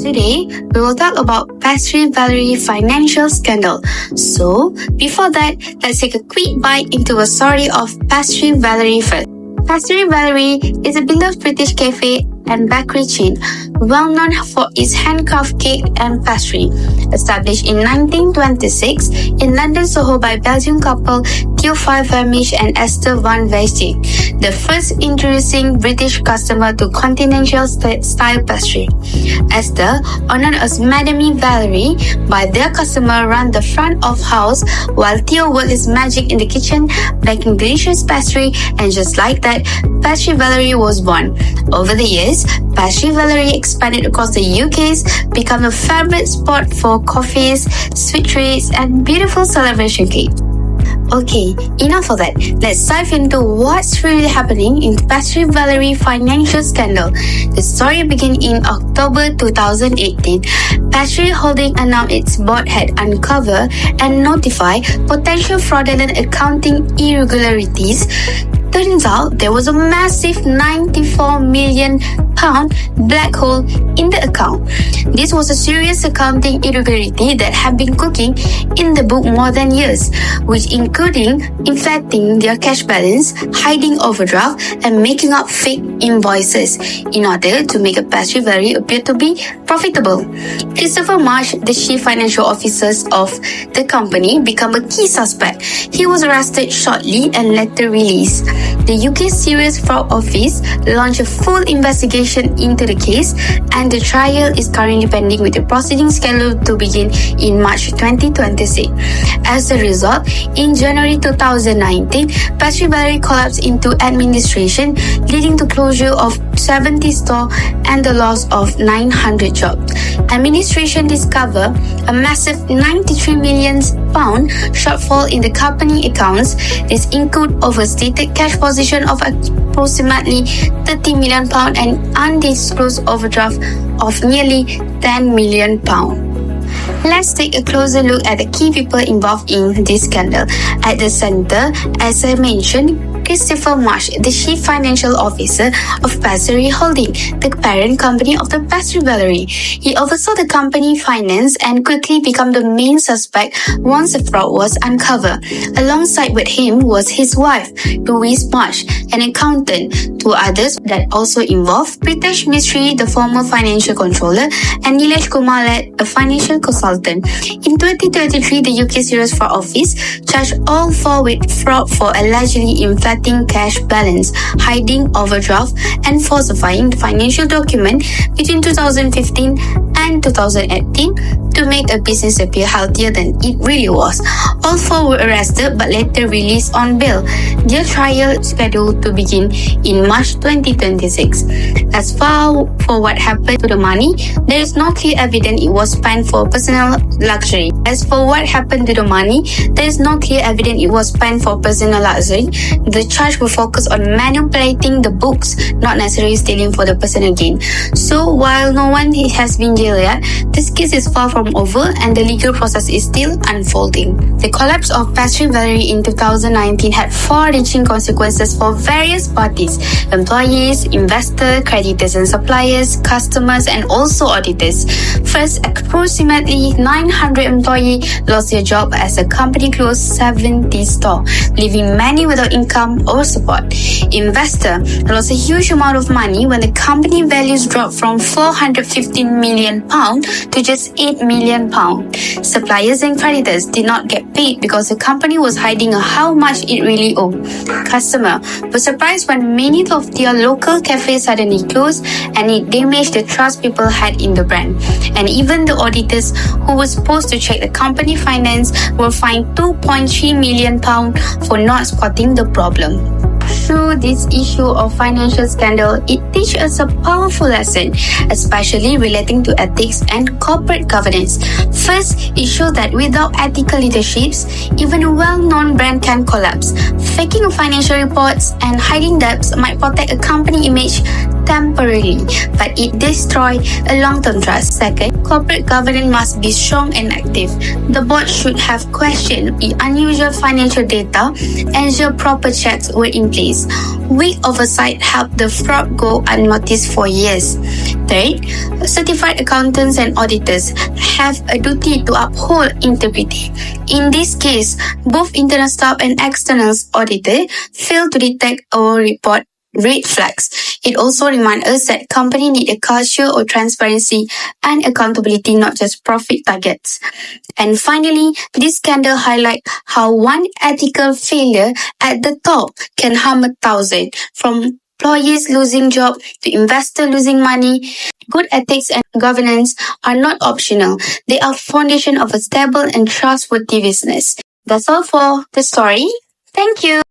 Today, we will talk about PATESSERIE financial scandal. So, before that, let's take a quick bite into a story of PATESSERIE first. PATESSERIE is a beloved British cafe and bakery chain, well known for its handcraft cake and pastry. Established in 1926 in London Soho by Belgian couple Theophile Vermeersch and Esther van Wijsdijk, the first introducing British customer to continental style pastry. Esther, honored as Madame Valerie by their customer, ran the front of house while Theo worked his magic in the kitchen, baking delicious pastry, and just like that, PATESSERIE Valerie was born. Over the years, PATESSERIE Valerie expanded across the UK's, become a favorite spot for coffees, sweet treats, and beautiful celebration cakes. Okay, enough of that. Let's dive into what's really happening in PATESSERIE Valerie financial scandal. The story began in October 2018. PATESSERIE Holding announced its board had uncovered and notified potential fraudulent accounting irregularities. Turns out there was a massive £94 million black hole in the account. This was a serious accounting irregularity that had been cooking in the book more than years, which including inflating their cash balance, hiding overdraft, and making up fake invoices in order to make a PATESSERIE Valerie appear to be profitable. Christopher Marsh, the chief financial officer of the company, became a key suspect. He was arrested shortly and later released. The UK Serious Fraud Office launched a full investigation into the case, and the trial is currently pending with the proceedings scheduled to begin in March 2026. As a result, in January 2019, PATESSERIE Valerie collapsed into administration, leading to closure of 70 stores and the loss of 900 jobs. Administration discovered a massive £93 million shortfall in the company accounts. This includes overstated cash position of approximately £30 million and undisclosed overdraft of nearly £10 million. Let's take a closer look at the key people involved in this scandal. At the center, as I mentioned, Christopher Marsh, the Chief Financial Officer of PATESSERIE Holding, the parent company of the PATESSERIE Valerie. He oversaw the company finance and quickly became the main suspect once the fraud was uncovered. Alongside with him was his wife, Louise Marsh, an accountant. Two others that also involved Pritesh Mistry, the former financial controller, and Nilesh Kumar, a financial consultant. In 2023, the UK Serious Fraud Office charged all four with fraud for allegedly inflating cash balance, hiding overdraft, and falsifying the financial document between 2015 and 2018 to make a business appear healthier than it really was. All four were arrested but later released on bail. Their trial is scheduled to begin in March 2026. As far for what happened to the money, there is no clear evidence it was spent for personal luxury. The charge will focus on manipulating the books, not necessarily stealing for the personal gain. So while no one has been jailed yet, this case is far from over and the legal process is still unfolding. The collapse of PATESSERIE Valerie in 2019 had far-reaching consequences for various parties: employees, investors, creditors and suppliers, customers, and also auditors. First, approximately 900 employees lost their job as the company closed 70 stores, leaving many without income or support. Investor lost a huge amount of money when the company values dropped from £415 million to just £8 million. Suppliers and creditors did not get paid because the company was hiding how much it really owed. Customers were surprised when many of their local cafes suddenly closed, and it damaged the trust people had in the brand. And even the auditors who were supposed to check the company finance were fined £2.3 million for not spotting the problem. Through this issue of financial scandal, it teaches us a powerful lesson, especially relating to ethics and corporate governance. First, it shows that without ethical leaderships, even a well-known brand can collapse. Faking financial reports and hiding debts might protect a company image temporarily, but it destroys a long-term trust. Second, corporate governance must be strong and active. The board should have questioned the unusual financial data, ensure proper checks were in place. Weak oversight helped the fraud go unnoticed for years. Third, certified accountants and auditors have a duty to uphold integrity. In this case, both internal staff and external auditor fail to detect or report red flags. It also reminds us that companies need a culture of transparency and accountability, not just profit targets. And finally, this scandal highlights how one ethical failure at the top can harm 1,000, from employees losing jobs to investors losing money. Good ethics and governance are not optional. They are foundation of a stable and trustworthy business. That's all for the story. Thank you.